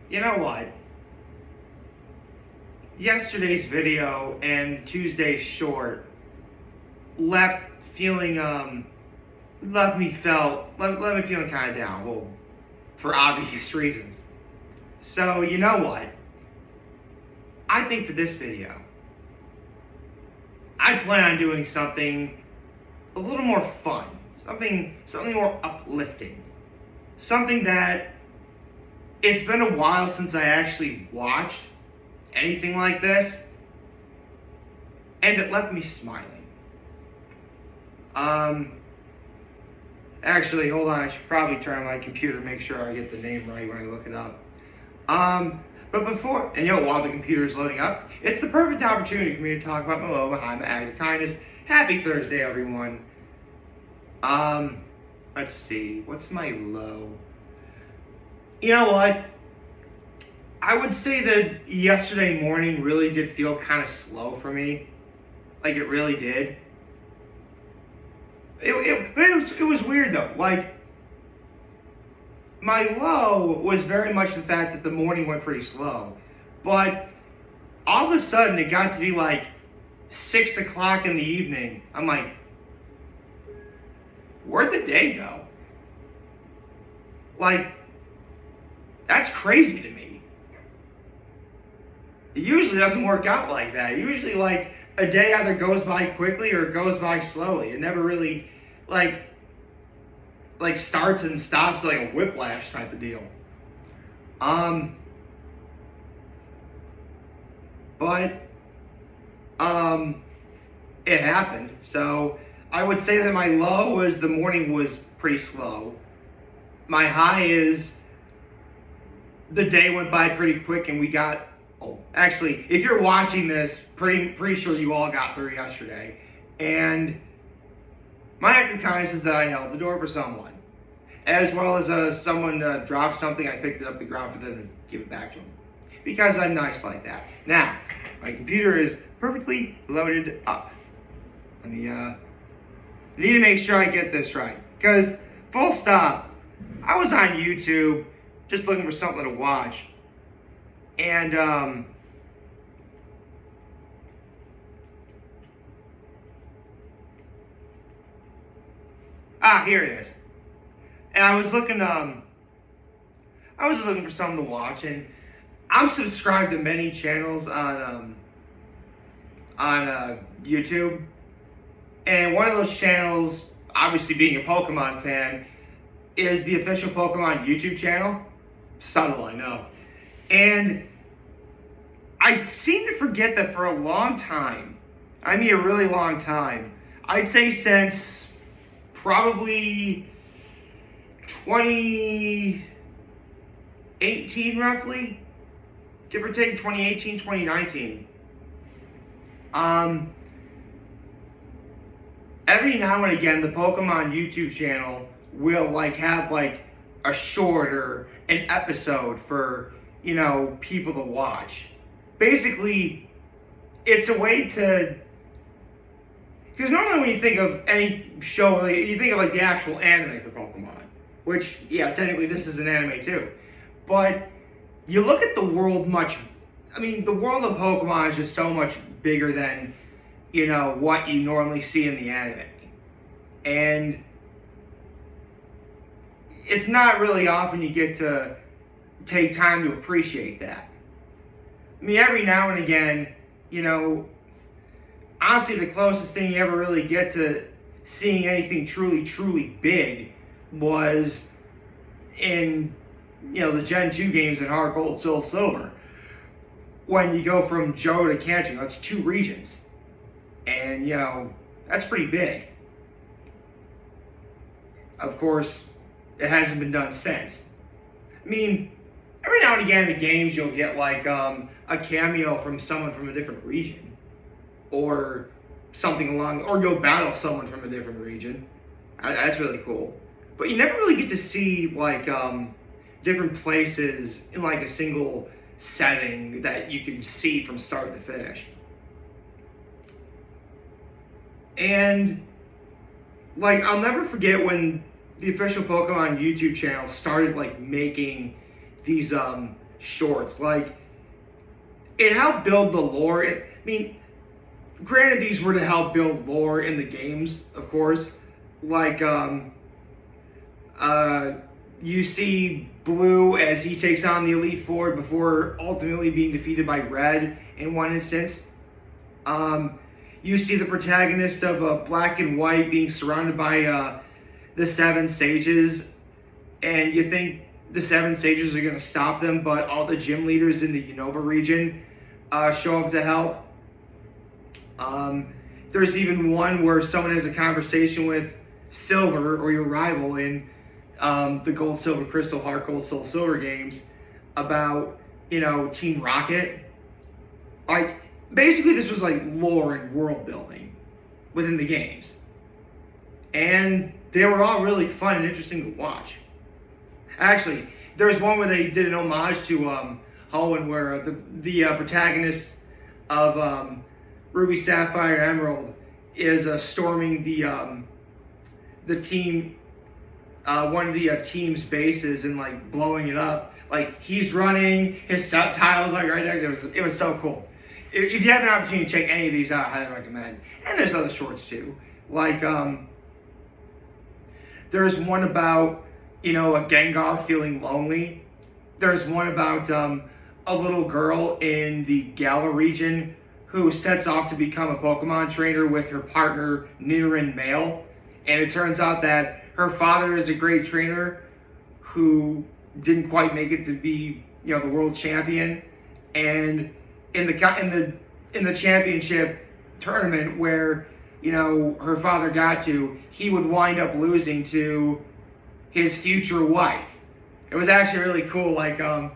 You know what? Yesterday's video and Tuesday's short left feeling left me feeling kind of down. Well, for obvious reasons. So you know what? I think for this video, I plan on doing something a little more fun, something more uplifting, something that it's been a while since I actually watched anything like this, and it left me smiling. Actually, hold on. I should probably turn on my computer, make sure I get the name right when I look it up. But before, and while the computer is loading up, it's the perfect opportunity for me to talk about my low behind the act of kindness. Happy Thursday, everyone. Let's see. What's my low? You know what? I would say that yesterday morning really did feel kind of slow for me. Like, it really did. It was weird, though. Like, my low was very much the fact that the morning went pretty slow. But all of a sudden, it got to be like 6 o'clock in the evening. I'm like, where'd the day go? Like, that's crazy to me. It usually doesn't work out like that. Usually, like, a day either goes by quickly or it goes by slowly. It never really, like starts and stops like a whiplash type of deal. But it happened. So I would say that my low was the morning was pretty slow. My high is the day went by pretty quick and we got, actually, if you're watching this, pretty sure you all got through yesterday. And my act of kindness is that I held the door for someone. As well as someone dropped something, I picked it up the ground for them to give it back to them. Because I'm nice like that. Now, my computer is perfectly loaded up. Let me, need to make sure I get this right. Because, full stop, I was on YouTube just looking for something to watch. And, here it is. And I was looking for something to watch, and I'm subscribed to many channels on YouTube. And one of those channels, obviously being a Pokemon fan, is the official Pokemon YouTube channel. Subtle, I know. And I seem to forget that for a long time, I mean a really long time, I'd say since probably 2018 roughly, give or take 2018, 2019. Every now and again, the Pokemon YouTube channel will have a short or an episode for, people to watch. Basically, it's a way to, because normally when you think of any show, you think of the actual anime for Pokemon, which, yeah, technically this is an anime too. But you look at the world the world of Pokemon is just so much bigger than, what you normally see in the anime. And it's not really often you get to take time to appreciate that. I mean, every now and again, honestly, the closest thing you ever really get to seeing anything truly, truly big was in, the Gen 2 games in Heart Gold, Soul Silver. When you go from Johto to Kanto, that's 2 regions. And, that's pretty big. Of course, it hasn't been done since. I mean, every now and again in the games you'll get a cameo from someone from a different region. Or something or go battle someone from a different region. That's really cool. But you never really get to see different places in a single setting that you can see from start to finish. And I'll never forget when the official Pokemon YouTube channel started making these shorts. Like, it helped build the lore. I mean, granted, these were to help build lore in the games, of course. Like, you see Blue as he takes on the Elite Four before ultimately being defeated by Red in one instance. You see the protagonist of Black and White being surrounded by the Seven Sages, and you think the Seven Sages are going to stop them, but all the gym leaders in the Unova region show up to help. There's even one where someone has a conversation with Silver, or your rival in the Gold, Silver, Crystal, Heart, Gold, Soul, Silver games, about, Team Rocket. Like, basically this was like lore and world building within the games. And they were all really fun and interesting to watch. Actually, there was one where they did an homage to Hoenn, where the protagonist of Ruby, Sapphire, Emerald is storming the team, one of the team's bases, and like blowing it up. Like, he's running, his subtitles like right there. It was so cool. If you have an opportunity to check any of these out, I highly recommend. And there's other shorts too. Like, there's one about, a Gengar feeling lonely. There's one about a little girl in the Galar region who sets off to become a Pokemon trainer with her partner, Nidoran Male. And it turns out that her father is a great trainer who didn't quite make it to be, the world champion. And in the championship tournament where, her father got to, he would wind up losing to his future wife. It was actually really cool. Like, the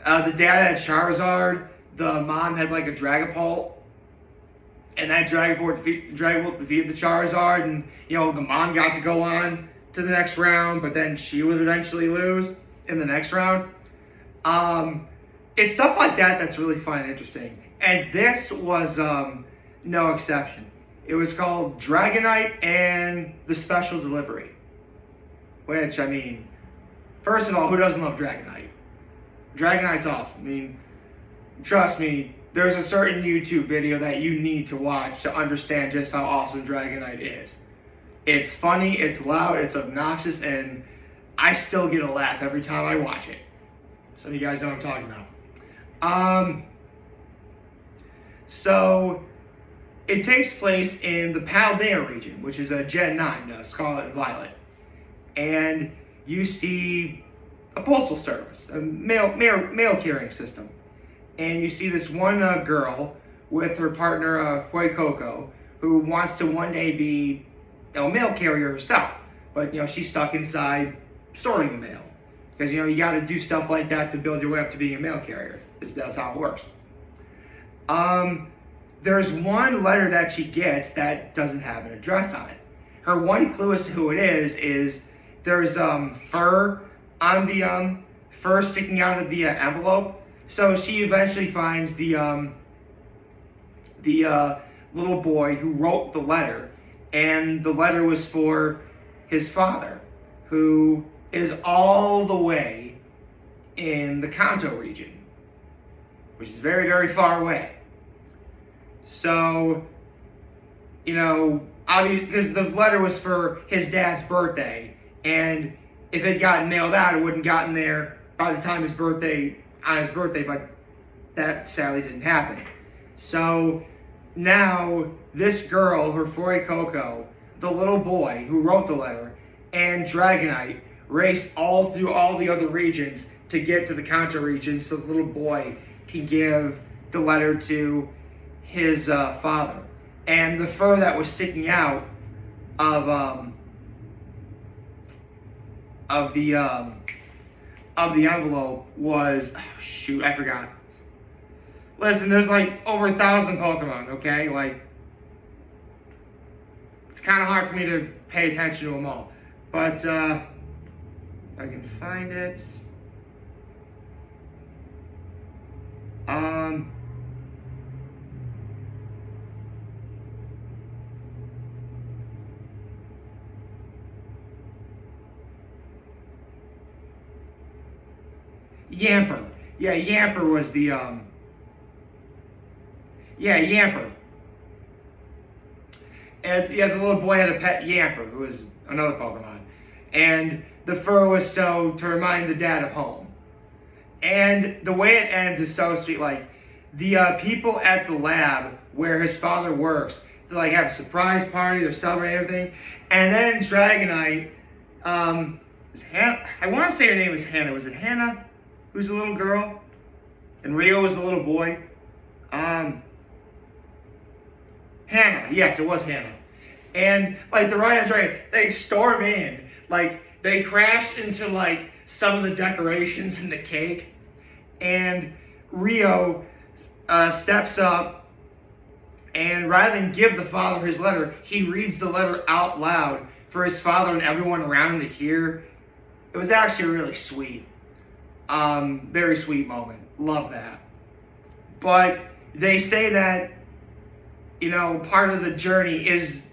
dad had Charizard, the mom had like a Dragapult, and that Dragapult defeated the Charizard, and the mom got to go on to the next round, but then she would eventually lose in the next round. It's stuff like that that's really fun and interesting, and this was no exception. It was called Dragonite and the Special Delivery, which, I mean, first of all, who doesn't love Dragonite? Dragonite's awesome. I mean, trust me, there's a certain YouTube video that you need to watch to understand just how awesome Dragonite is. It's funny, it's loud, it's obnoxious, and I still get a laugh every time I watch it. Some of you guys know what I'm talking about. So, it takes place in the Paldea region, which is a Gen 9, Scarlet and Violet. And you see a postal service, a mail carrying system. And you see this one girl with her partner, Fuecoco, who wants to one day be a mail carrier herself. But, she's stuck inside sorting the mail. Because, you got to do stuff like that to build your way up to being a mail carrier. That's how it works. There's one letter that she gets that doesn't have an address on it. Her one clue as to who it is there's fur on the fur sticking out of the envelope. So she eventually finds the little boy who wrote the letter, and the letter was for his father, who is all the way in the Kanto region, which is very, very far away. So, obviously, because the letter was for his dad's birthday, and if it got mailed out, it wouldn't gotten there by the time on his birthday, but that sadly didn't happen. So now this girl, her Fuecoco, the little boy who wrote the letter, and Dragonite race all through all the other regions to get to the Kanto region so the little boy can give the letter to his father. And the fur that was sticking out of the envelope was, oh shoot, I forgot. Listen, there's like over 1,000 Pokemon, okay? Like, it's kind of hard for me to pay attention to them all. But if I can find it. Yamper. Yeah, Yamper was the yeah, Yamper. And yeah, the little boy had a pet Yamper, who was another Pokemon. And the fur was so to remind the dad of home. And the way it ends is so sweet. Like the people at the lab where his father works, they like have a surprise party. They're celebrating everything, and then Dragonite, is Hannah. I want to say her name is Hannah. Was it Hannah? Who's a little girl, and Rio was a little boy. Hannah. Yes, it was Hannah. And like the Ryan Dragon, they storm in. Like they crash into like some of the decorations in the cake, and Rio steps up, and rather than give the father his letter, he reads the letter out loud for his father and everyone around him to hear. It was actually really sweet. Very sweet moment. Love that. But they say that, part of the journey is,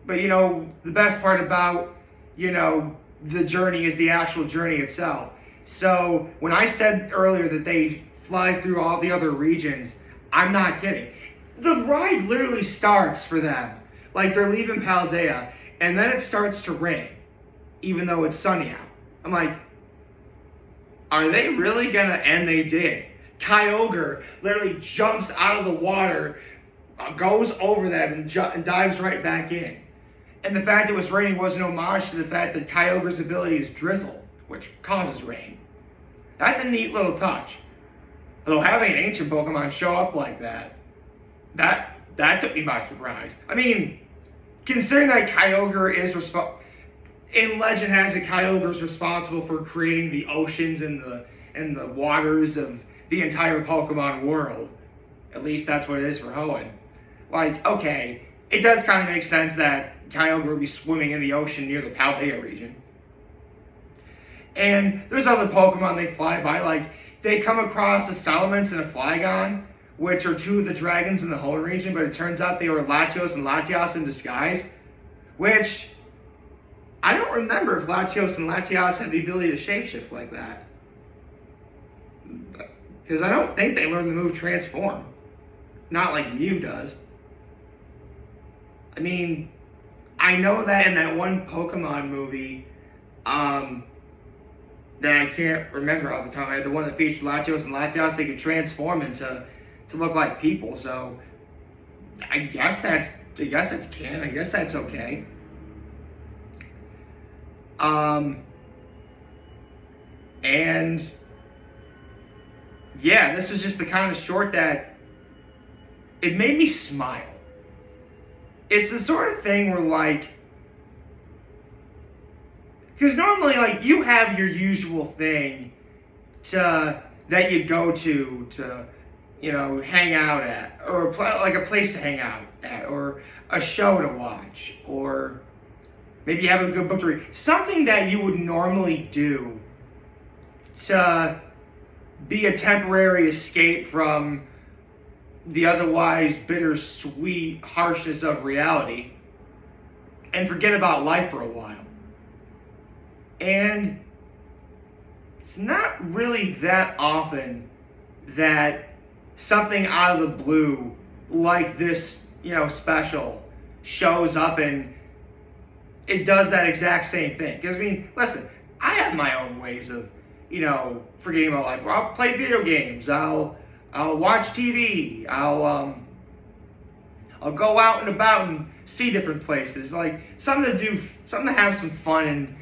but the best part about, the journey is the actual journey itself. So when I said earlier that they fly through all the other regions, I'm not kidding. The ride literally starts for them. Like they're leaving Paldea, and then it starts to rain, even though it's sunny out. I'm like, are they really gonna? And they did. Kyogre literally jumps out of the water, goes over them, and dives right back in. And the fact it was raining was an homage to the fact that Kyogre's ability is drizzle, which causes rain. That's a neat little touch. Although having an ancient Pokemon show up like that took me by surprise. I mean, considering that Kyogre is in legend has it Kyogre is responsible for creating the oceans and the waters of the entire Pokemon world. At least that's what it is for Hoenn. Like, okay, it does kind of make sense that Kyogre would be swimming in the ocean near the Paldea region. And there's other Pokemon they fly by, like they come across a Salamence and a Flygon, which are two of the dragons in the Hoenn region, but it turns out they were Latios and Latias in disguise, which I don't remember if Latios and Latias had the ability to shapeshift like that. Because I don't think they learned the move Transform. Not like Mew does. I mean, I know that in that one Pokemon movie, that I can't remember all the time, the one that featured Latios and Latias, they could transform to look like people. So I guess that's canon. I guess that's okay. And yeah, this was just the kind of short that it made me smile. It's the sort of thing where like, because normally like you have your usual thing that you go to hang out at, or like a place to hang out at, or a show to watch, or maybe have a good book to read. Something that you would normally do to be a temporary escape from the otherwise bittersweet harshness of reality and forget about life for a while. And it's not really that often that something out of the blue like this, special shows up and it does that exact same thing. Because, I mean, listen, I have my own ways of, forgetting about life. I'll play video games. I'll watch TV. I'll go out and about and see different places. Like, something to have some fun and,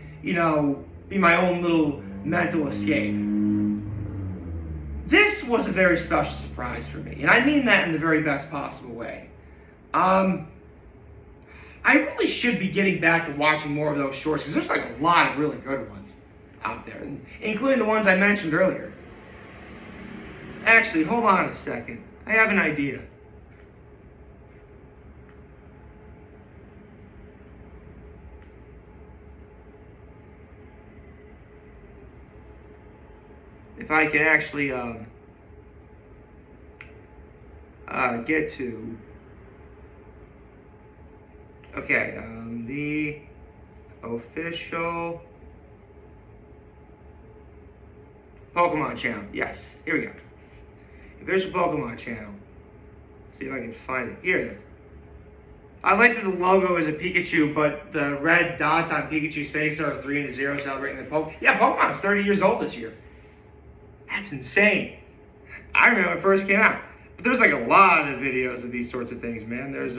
be my own little mental escape. This was a very special surprise for me. And I mean that in the very best possible way. I really should be getting back to watching more of those shorts because there's like a lot of really good ones out there, including the ones I mentioned earlier. Actually, hold on a second. I have an idea. If I can actually get to... Okay, the official Pokemon channel. Yes, here we go. There's a Pokemon channel. See if I can find it. Here it is. I like that the logo is a Pikachu, but the red dots on Pikachu's face are a 3 and a 0 celebrating the Pokemon. Yeah, Pokemon's 30 years old this year. That's insane. I remember when it first came out. But there's like a lot of videos of these sorts of things, man. There's,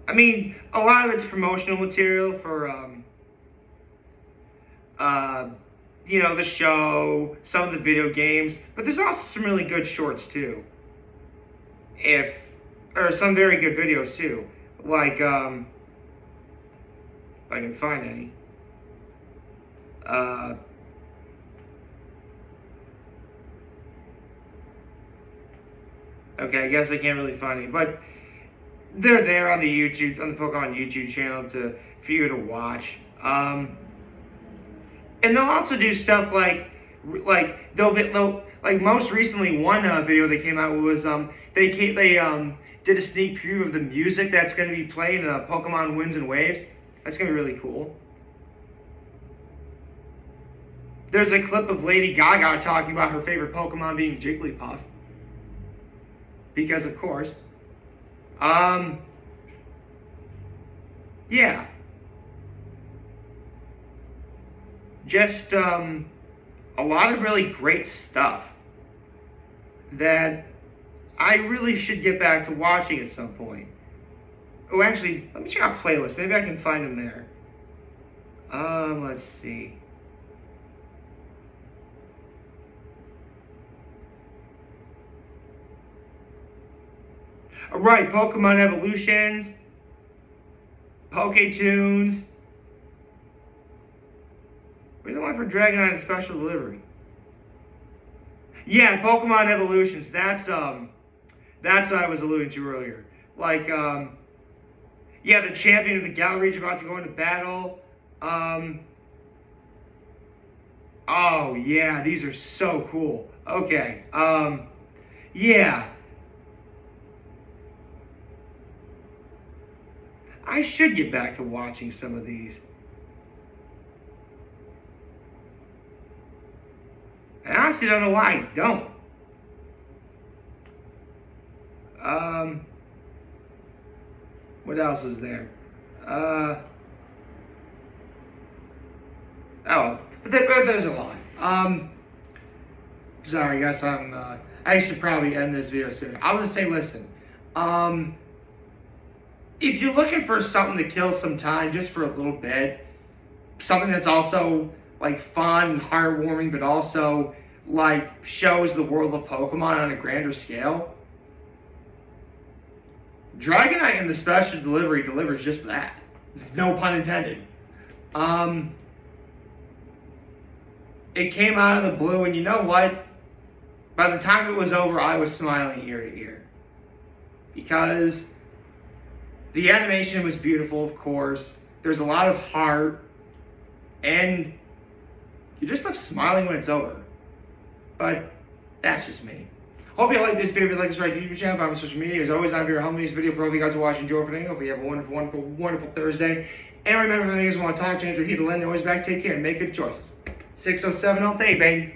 I mean, a lot of it's promotional material for, you know, the show, some of the video games, but there's also some really good shorts too. Or some very good videos too. Like, if I can find any. Okay, I guess I can't really find any, but they're there on the Pokemon YouTube channel for you to watch. And they'll also do stuff like they'll like most recently one video that came out was they did a sneak preview of the music that's going to be played in Pokemon Winds and Waves. That's going to be really cool. There's a clip of Lady Gaga talking about her favorite Pokemon being Jigglypuff. Because of course. Yeah. Just a lot of really great stuff that I really should get back to watching at some point. Oh, actually, let me check out playlists. Maybe I can find them there. Let's see. All right, Pokemon Evolutions, Poketunes. Where's the one for Dragonite and Special Delivery? Yeah, Pokemon Evolutions. That's what I was alluding to earlier. Like, yeah, the champion of the Galar region about to go into battle. Oh yeah, these are so cool. Okay. Yeah. I should get back to watching some of these. I honestly don't know why I don't. What else is there? Oh, but there's a lot. Sorry, guys, I should probably end this video soon. I'll just say, listen, if you're looking for something to kill some time just for a little bit, something that's also like fun and heartwarming, but also like shows the world of Pokemon on a grander scale, Dragonite and the Special Delivery delivers just that. No pun intended. It came out of the blue, and you know what? By the time it was over, I was smiling ear to ear. Because the animation was beautiful, of course. There's a lot of heart. And you just left smiling when it's over. But that's just me. Hope you like this video. If you like this, right YouTube channel, follow me on social media. As always, I'm here helping this video for all of you guys who watch and enjoy everything. Hope you have a wonderful, wonderful, wonderful Thursday. And remember, if you guys want to talk, change, or heat, to lend, always back, take care, and make good choices. 607 all day, baby.